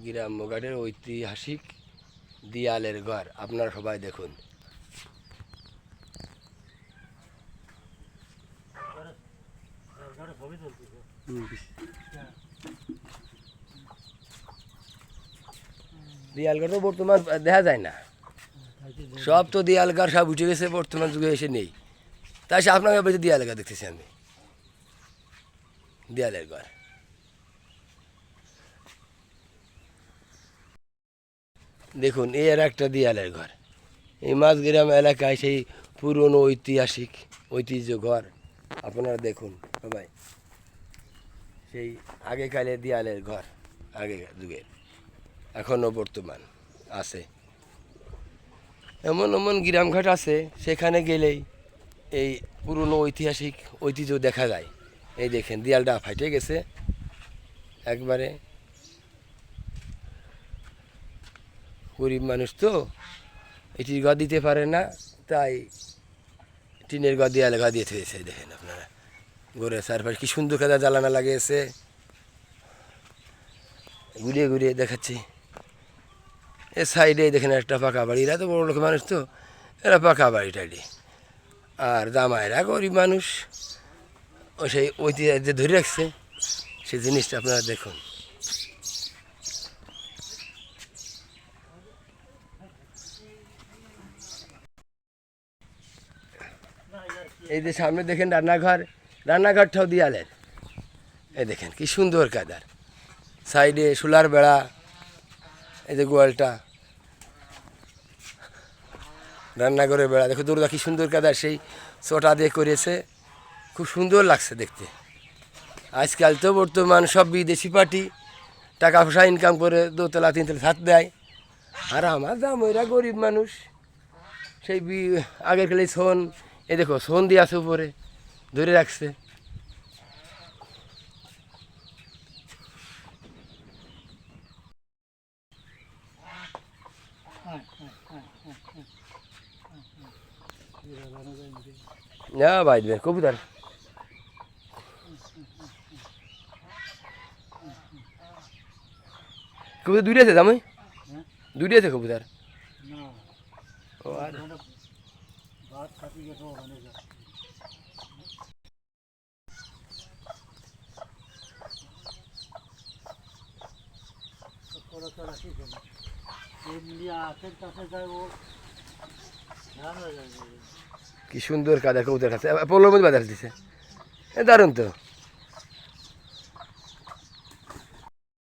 গ্রাম্যঘাটের ঐতিহাসিক দিয়ালের ঘর আপনারা সবাই দেখুন। দিয়ালঘর তো বর্তমান দেখা যায় না, সব তো দিয়ালঘর সব উঠে গেছে, বর্তমান যুগে এসে নেই। তাই সে আপনাকে বলছে দিয়ালঘর দেখতেছি আমি, দিয়ালের ঘর। দেখুন এর একটা দিয়ালের ঘর। এই মাঝগ্রাম এলাকায় সেই পুরনো ঐতিহাসিক ঐতিহ্য ঘর আপনারা দেখুন সবাই, সেই আগেকালের দিয়ালের ঘর, আগেকার যুগের, এখনও বর্তমান আছে। এমন এমন গ্রামঘাট আছে সেখানে গেলেই এই পুরনো ঐতিহাসিক ঐতিহ্য দেখা যায়। এই দেখেন দিয়ালটা ফাইটে গেছে একবারে, গরিব মানুষ তো এটির ঘর দিতে পারে না, তাই টিনের ঘর দেয়ালে ঘর দিয়ে থেয়েছে। দেখেন আপনারা ঘরের চারপাশে কি সুন্দর কাদা জ্বালানা লাগিয়েছে, ঘুরিয়ে ঘুরিয়ে দেখাচ্ছি। এ সাইডে দেখেন একটা পাকা বাড়ি, এরা তো বড় লোক মানুষ তো, এরা পাকা বাড়ি টাড়ি। আর জামাইরা গরিব মানুষ, ও সেই ঐতিহ্য ধরে রাখছে, সেই জিনিসটা আপনারা দেখুন। এই যে সামনে দেখেন রান্নাঘর, রান্নাঘরটাও দিয়ালের। এই দেখেন কি সুন্দর কাদার, সাইডে সোলার বেড়া, এই যে গোয়ালটা, রান্নাঘরের বেড়া দেখো দূরদা কি সুন্দর কাদার, সেই চটা দিয়ে করেছে, খুব সুন্দর লাগছে দেখতে। আজকাল তো বর্তমান সব বিদেশি পার্টি টাকা পয়সা ইনকাম করে দোতলা তিনতলা ছাদ দেয়, আর আমার দাম ওইরা গরিব মানুষ, সেই আগের কালে সোন, এ দেখো সোন দিয়ে আছে উপরে ধরে রাখছে। না ভাই দেবেন কবুতর, কবুতর দুইটা আছে দাম, দুইটা আছে কবুতর। ও আর কি সুন্দর কাদা কবুতর খাচ্ছে, পোলোর মধ্যে বাজার দিছে, দারুণ তো।